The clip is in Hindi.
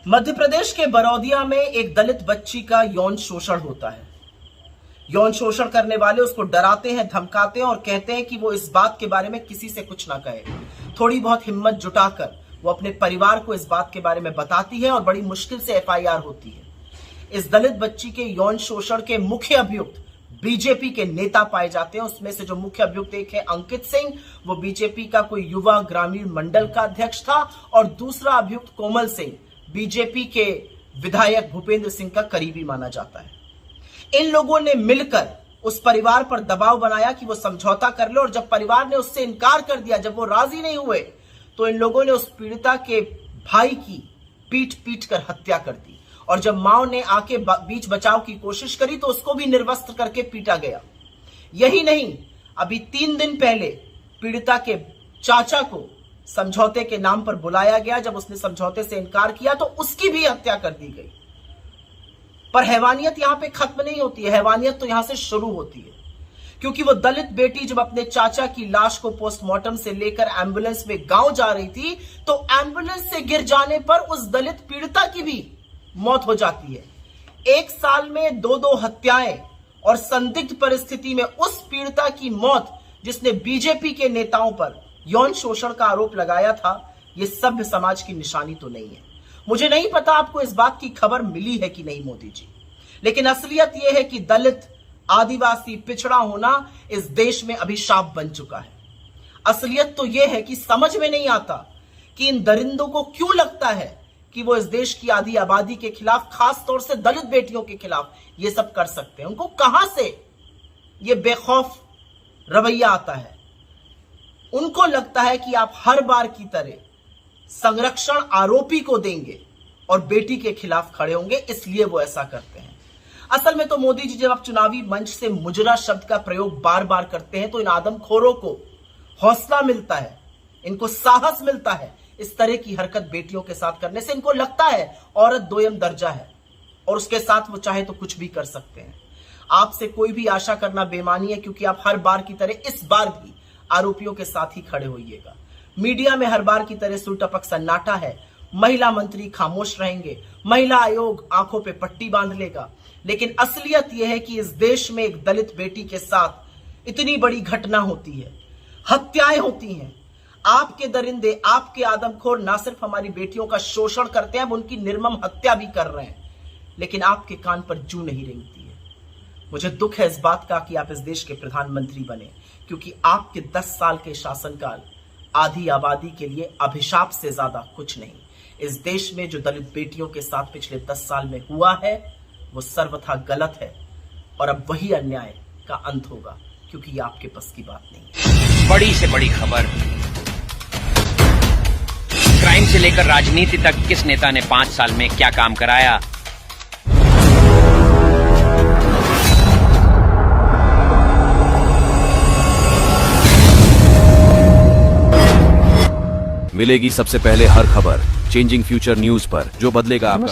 मध्य प्रदेश के बरौदिया में एक दलित बच्ची का यौन शोषण होता है। यौन शोषण करने वाले उसको डराते हैं, धमकाते हैं और कहते हैं कि वो इस बात के बारे में किसी से कुछ ना कहे। थोड़ी बहुत हिम्मत जुटाकर वो अपने परिवार को इस बात के बारे में बताती है और बड़ी मुश्किल से एफआईआर होती है। इस दलित बच्ची के यौन शोषण के मुख्य अभियुक्त बीजेपी के नेता पाए जाते हैं। उसमें से जो मुख्य अभियुक्त एक है अंकित सिंह, वो बीजेपी का कोई युवा ग्रामीण मंडल का अध्यक्ष था, और दूसरा अभियुक्त कोमल सिंह बीजेपी के विधायक भूपेंद्र सिंह का करीबी माना जाता है। इन लोगों ने मिलकर उस परिवार पर दबाव बनाया कि वो समझौता कर ले, और जब परिवार ने उससे इनकार कर दिया, जब वो राजी नहीं हुए, तो इन लोगों ने उस पीड़िता के भाई की पीट कर हत्या कर दी। और जब मां ने आके बीच बचाव की कोशिश करी तो उसको भी निर्वस्त्र करके पीटा गया। यही नहीं, अभी 3 दिन पहले पीड़िता के चाचा को समझौते के नाम पर बुलाया गया। जब उसने समझौते से इनकार किया तो उसकी भी हत्या कर दी गई। पर हैवानियत यहां पे खत्म नहीं होती है, हैवानियत तो यहां से शुरू होती है, क्योंकि वो दलित बेटी जब अपने चाचा की लाश को पोस्टमार्टम से लेकर एम्बुलेंस में गांव जा रही थी, तो एम्बुलेंस से गिर जाने पर उस दलित पीड़िता की भी मौत हो जाती है। 1 साल में 2 हत्याएं, और संदिग्ध परिस्थिति में उस पीड़िता की मौत जिसने बीजेपी के नेताओं पर यौन शोषण का आरोप लगाया था, यह सभ्य समाज की निशानी तो नहीं है। मुझे नहीं पता आपको इस बात की खबर मिली है कि नहीं मोदी जी, लेकिन असलियत यह है कि दलित, आदिवासी, पिछड़ा होना इस देश में अभिशाप बन चुका है। असलियत तो यह है कि समझ में नहीं आता कि इन दरिंदों को क्यों लगता है कि वो इस देश की आधी आबादी के खिलाफ, खास तौर से दलित बेटियों के खिलाफ ये सब कर सकते हैं। उनको कहां से ये बेखौफ रवैया आता है? उनको लगता है कि आप हर बार की तरह संरक्षण आरोपी को देंगे और बेटी के खिलाफ खड़े होंगे, इसलिए वो ऐसा करते हैं। असल में तो मोदी जी जब आप चुनावी मंच से मुजरा शब्द का प्रयोग बार बार करते हैं तो इन आदमखोरों को हौसला मिलता है, इनको साहस मिलता है। इस तरह की हरकत बेटियों के साथ करने से इनको लगता है औरत दोयम दर्जा है और उसके साथ वो चाहे तो कुछ भी कर सकते हैं। आपसे कोई भी आशा करना बेईमानी है, क्योंकि आप हर बार की तरह इस बार भी आरोपियों के साथ ही खड़े होइएगा। मीडिया में हर बार की तरह सुरटपक सन्नाटा है। महिला मंत्री खामोश रहेंगे, महिला आयोग आंखों पे पट्टी बांध लेगा, लेकिन असलियत यह है कि इस देश में एक दलित बेटी के साथ इतनी बड़ी घटना होती है, हत्याएं होती हैं। आपके दरिंदे, आपके आदमखोर ना सिर्फ हमारी बेटियों का शोषण करते हैं, उनकी निर्मम हत्या भी कर रहे हैं, लेकिन आपके कान पर जूं नहीं रेंगती है। मुझे दुख है इस बात का कि आप इस देश के प्रधानमंत्री बने, क्योंकि आपके 10 साल के शासनकाल आधी आबादी के लिए अभिशाप से ज्यादा कुछ नहीं। इस देश में जो दलित बेटियों के साथ पिछले 10 साल में हुआ है वो सर्वथा गलत है, और अब वही अन्याय का अंत होगा, क्योंकि ये आपके बस की बात नहीं है। बड़ी से बड़ी खबर, क्राइम से लेकर राजनीति तक किस नेता ने 5 साल में क्या काम कराया। मिलेगी सबसे पहले हर खबर चेंजिंग फ्यूचर न्यूज पर, जो बदलेगा आपका